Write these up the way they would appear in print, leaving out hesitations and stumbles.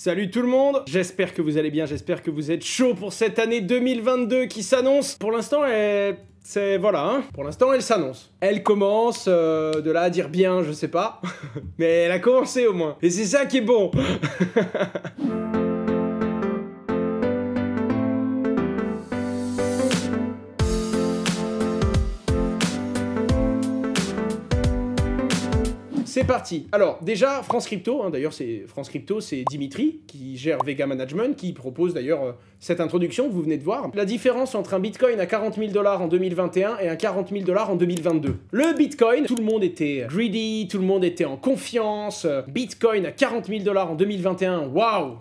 Salut tout le monde, j'espère que vous allez bien, j'espère que vous êtes chaud pour cette année 2022 qui s'annonce. Pour l'instant, voilà, hein. Pour l'instant, elle s'annonce. Elle commence, de là à dire bien, je sais pas, mais elle a commencé au moins. Et c'est ça qui est bon. C'est parti. Alors déjà France Crypto, hein, d'ailleurs France Crypto, c'est Dimitri qui gère Vega Management, qui propose d'ailleurs cette introduction que vous venez de voir. La différence entre un Bitcoin à 40 000 $ en 2021 et un 40 000 $ en 2022. Le Bitcoin, tout le monde était greedy, tout le monde était en confiance. Bitcoin à 40 000 $ en 2021, waouh!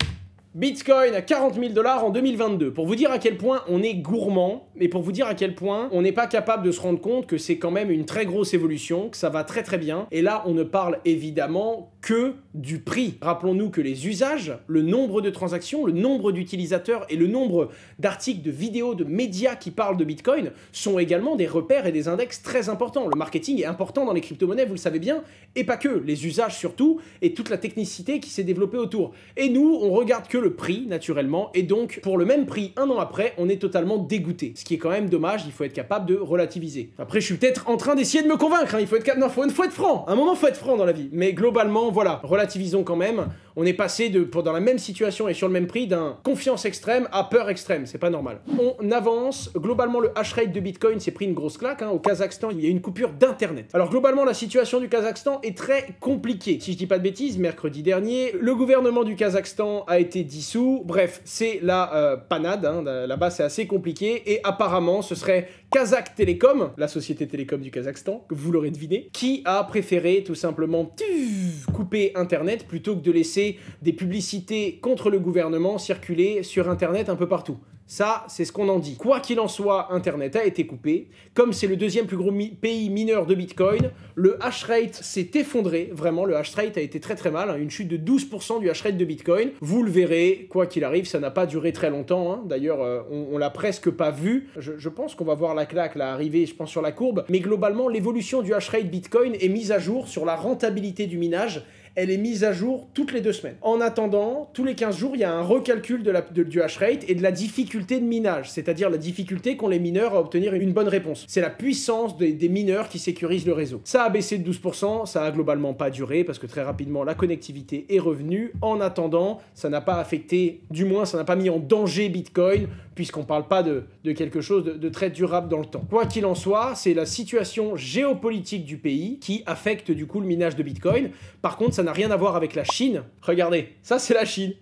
Bitcoin à 40 000 $ en 2022. Pour vous dire à quel point on est gourmand, et pour vous dire à quel point on n'est pas capable de se rendre compte que c'est quand même une très grosse évolution, que ça va très très bien. Et là, on ne parle évidemment que du prix. Rappelons-nous que les usages, le nombre de transactions, le nombre d'utilisateurs et le nombre d'articles, de vidéos, de médias qui parlent de Bitcoin sont également des repères et des index très importants. Le marketing est important dans les crypto-monnaies, vous le savez bien, et pas que. Les usages surtout, et toute la technicité qui s'est développée autour. Et nous, on regarde que le prix, naturellement, et donc, pour le même prix, un an après, on est totalement dégoûté. Ce qui est quand même dommage, il faut être capable de relativiser. Après, je suis peut-être en train d'essayer de me convaincre, hein. Il faut être capable, non, faut être franc. À un moment, faut être franc dans la vie. Mais globalement, voilà, relativisons quand même. On est passé dans la même situation et sur le même prix d'un confiance extrême à peur extrême, c'est pas normal. On avance, globalement le hash rate de Bitcoin s'est pris une grosse claque, hein. Au Kazakhstan, il y a une coupure d'internet. Alors globalement, la situation du Kazakhstan est très compliquée. Si je dis pas de bêtises, mercredi dernier, le gouvernement du Kazakhstan a été dissous, bref, c'est la panade, hein. Là-bas c'est assez compliqué, et apparemment ce serait Kazakh Telecom, la société télécom du Kazakhstan, que vous l'aurez deviné, qui a préféré tout simplement couper internet plutôt que de laisser des publicités contre le gouvernement circuler sur internet un peu partout. Ça, c'est ce qu'on en dit. Quoi qu'il en soit, internet a été coupé. Comme c'est le deuxième plus gros pays mineur de Bitcoin, le hash rate s'est effondré. Vraiment, le hash rate a été très très mal, hein. Une chute de 12% du hash rate de Bitcoin. Vous le verrez, quoi qu'il arrive, ça n'a pas duré très longtemps, hein. D'ailleurs, on l'a presque pas vu. Je pense qu'on va voir la claque là arriver, je pense, sur la courbe. Mais globalement, l'évolution du hash rate Bitcoin est mise à jour sur la rentabilité du minage. Elle est mise à jour toutes les 2 semaines. En attendant, tous les 15 jours, il y a un recalcul du hash rate et de la difficulté de minage, c'est-à-dire la difficulté qu'ont les mineurs à obtenir une bonne réponse. C'est la puissance des mineurs qui sécurisent le réseau. Ça a baissé de 12%, ça a globalement pas duré parce que très rapidement, la connectivité est revenue. En attendant, ça n'a pas affecté, du moins, ça n'a pas mis en danger Bitcoin, puisqu'on parle pas de quelque chose de très durable dans le temps. Quoi qu'il en soit, c'est la situation géopolitique du pays qui affecte du coup le minage de Bitcoin. Par contre, ça n'a rien à voir avec la Chine. Regardez, ça c'est la Chine.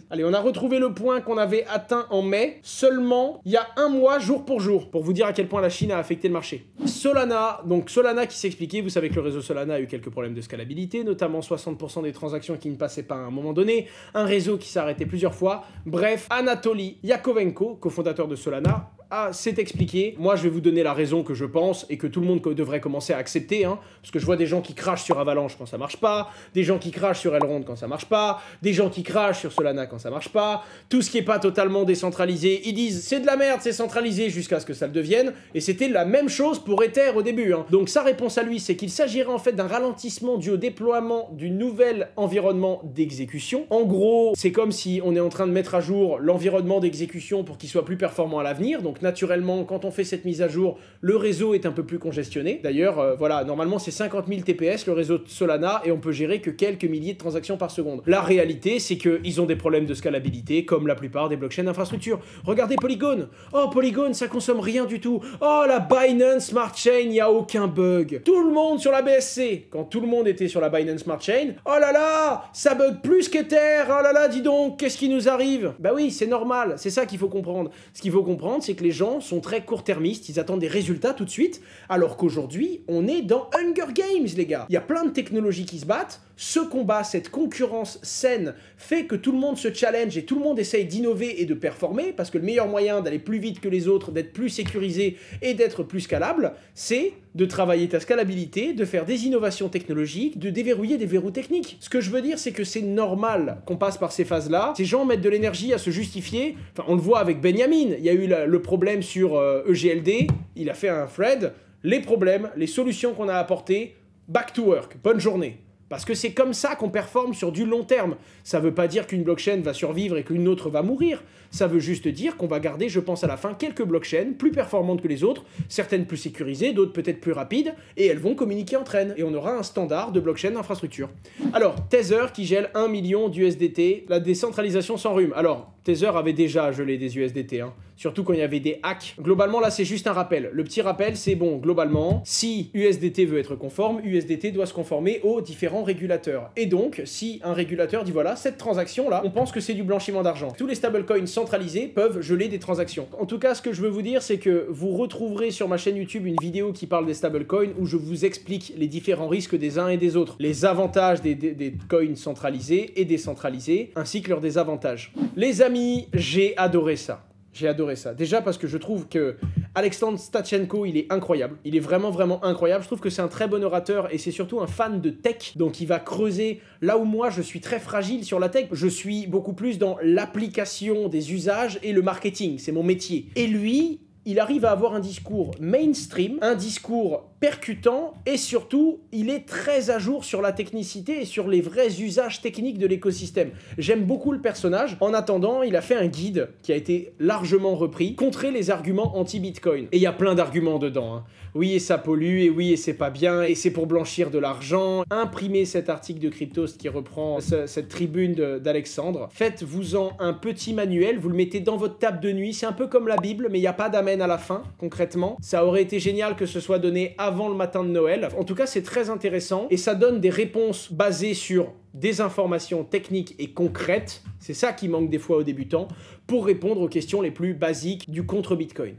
Allez, on a retrouvé le point qu'on avait atteint en mai, seulement il y a un mois, jour pour jour, pour vous dire à quel point la Chine a affecté le marché. Solana, donc Solana qui s'expliquait, vous savez que le réseau Solana a eu quelques problèmes de scalabilité, notamment 60% des transactions qui ne passaient pas à un moment donné, un réseau qui s'est arrêté plusieurs fois, bref, Anatoly Yakovenko, cofondateur de Solana, s'est expliqué. Moi, je vais vous donner la raison que je pense et que tout le monde devrait commencer à accepter, hein, parce que je vois des gens qui crachent sur Avalanche quand ça marche pas, des gens qui crachent sur Elrond quand ça marche pas, des gens qui crachent sur Solana quand ça marche pas, tout ce qui est pas totalement décentralisé, ils disent c'est de la merde, c'est centralisé jusqu'à ce que ça le devienne, et c'était la même chose pour Ether au début, hein. Donc sa réponse à lui, c'est qu'il s'agirait en fait d'un ralentissement dû au déploiement du nouvel environnement d'exécution. En gros, c'est comme si on est en train de mettre à jour l'environnement d'exécution pour qu'il soit plus performant à l'avenir, donc naturellement, quand on fait cette mise à jour, le réseau est un peu plus congestionné. D'ailleurs, voilà, normalement c'est 50 000 TPS le réseau de Solana et on peut gérer que quelques milliers de transactions par seconde. La réalité, c'est qu'ils ont des problèmes de scalabilité comme la plupart des blockchains d'infrastructure. Regardez Polygon. Oh, Polygon, ça consomme rien du tout. Oh, la Binance Smart Chain, il n'y a aucun bug. Tout le monde sur la BSC. Quand tout le monde était sur la Binance Smart Chain, oh là là, ça bug plus qu'Ether. Oh là là, dis donc, qu'est-ce qui nous arrive? Bah oui, c'est normal. C'est ça qu'il faut comprendre. Ce qu'il faut comprendre, c'est que les gens sont très court-termistes, ils attendent des résultats tout de suite, alors qu'aujourd'hui, on est dans Hunger Games, les gars. Il y a plein de technologies qui se battent, ce combat, cette concurrence saine, fait que tout le monde se challenge et tout le monde essaye d'innover et de performer, parce que le meilleur moyen d'aller plus vite que les autres, d'être plus sécurisé et d'être plus scalable, c'est de travailler ta scalabilité, de faire des innovations technologiques, de déverrouiller des verrous techniques. Ce que je veux dire, c'est que c'est normal qu'on passe par ces phases-là. Ces gens mettent de l'énergie à se justifier. Enfin, on le voit avec Benjamin. Il y a eu le problème sur EGLD. Il a fait un thread. Les problèmes, les solutions qu'on a apportées, back to work. Bonne journée. Parce que c'est comme ça qu'on performe sur du long terme. Ça veut pas dire qu'une blockchain va survivre et qu'une autre va mourir. Ça veut juste dire qu'on va garder, je pense à la fin, quelques blockchains plus performantes que les autres, certaines plus sécurisées, d'autres peut-être plus rapides, et elles vont communiquer entre elles. Et on aura un standard de blockchain infrastructure. Alors, Tether qui gèle 1 million d'USDT, la décentralisation sans rhume. Alors, Tether avait déjà gelé des USDT, hein. Surtout quand il y avait des hacks. Globalement, là, c'est juste un rappel. Le petit rappel, c'est bon, globalement, si USDT veut être conforme, USDT doit se conformer aux différents régulateurs. Et donc, si un régulateur dit voilà, cette transaction-là, on pense que c'est du blanchiment d'argent. Tous les stablecoins centralisés peuvent geler des transactions. En tout cas, ce que je veux vous dire, c'est que vous retrouverez sur ma chaîne YouTube une vidéo qui parle des stablecoins où je vous explique les différents risques des uns et des autres, les avantages des coins centralisés et décentralisés, ainsi que leurs désavantages. Les amis, j'ai adoré ça. J'ai adoré ça. Déjà parce que je trouve que Alexandre Stachenko, il est incroyable. Il est vraiment, vraiment incroyable. Je trouve que c'est un très bon orateur et c'est surtout un fan de tech. Donc il va creuser là où moi, je suis très fragile sur la tech. Je suis beaucoup plus dans l'application des usages et le marketing. C'est mon métier. Et lui, il arrive à avoir un discours mainstream, un discours percutant et surtout, il est très à jour sur la technicité et sur les vrais usages techniques de l'écosystème. J'aime beaucoup le personnage. En attendant, il a fait un guide qui a été largement repris, contrer les arguments anti-Bitcoin. Et il y a plein d'arguments dedans, hein. Oui, et ça pollue, et oui, et c'est pas bien, et c'est pour blanchir de l'argent. Imprimez cet article de Cryptost qui reprend cette tribune d'Alexandre. Faites-vous-en un petit manuel, vous le mettez dans votre table de nuit. C'est un peu comme la Bible, mais il n'y a pas d'amen à la fin, concrètement. Ça aurait été génial que ce soit donné avant le matin de Noël. En tout cas, c'est très intéressant, et ça donne des réponses basées sur des informations techniques et concrètes. C'est ça qui manque des fois aux débutants, pour répondre aux questions les plus basiques du contre-Bitcoin.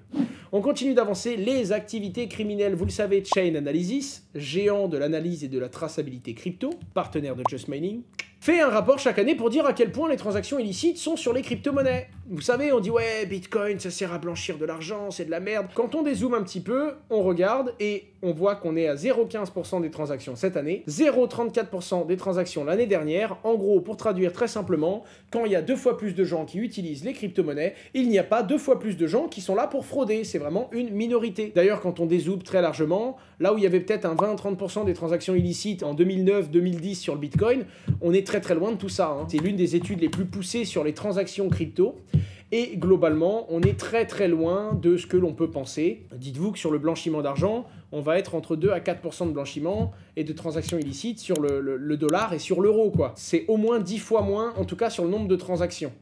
On continue d'avancer. Les activités criminelles, vous le savez, Chain Analysis, géant de l'analyse et de la traçabilité crypto, partenaire de Just Mining, fait un rapport chaque année pour dire à quel point les transactions illicites sont sur les crypto-monnaies. Vous savez, on dit ouais, Bitcoin, ça sert à blanchir de l'argent, c'est de la merde. Quand on dézoome un petit peu, on regarde et on voit qu'on est à 0,15% des transactions cette année, 0,34% des transactions l'année dernière. En gros, pour traduire très simplement, quand il y a 2 fois plus de gens qui utilisent les crypto-monnaies, il n'y a pas 2 fois plus de gens qui sont là pour frauder. C'est vraiment une minorité. D'ailleurs, quand on dézoome très largement, là où il y avait peut-être un 20-30% des transactions illicites en 2009-2010 sur le Bitcoin, on est très loin de tout ça, hein. C'est l'une des études les plus poussées sur les transactions crypto. Et globalement, on est très loin de ce que l'on peut penser. Dites-vous que sur le blanchiment d'argent, on va être entre 2 à 4% de blanchiment et de transactions illicites sur le dollar et sur l'euro, quoi. C'est au moins 10 fois moins, en tout cas sur le nombre de transactions.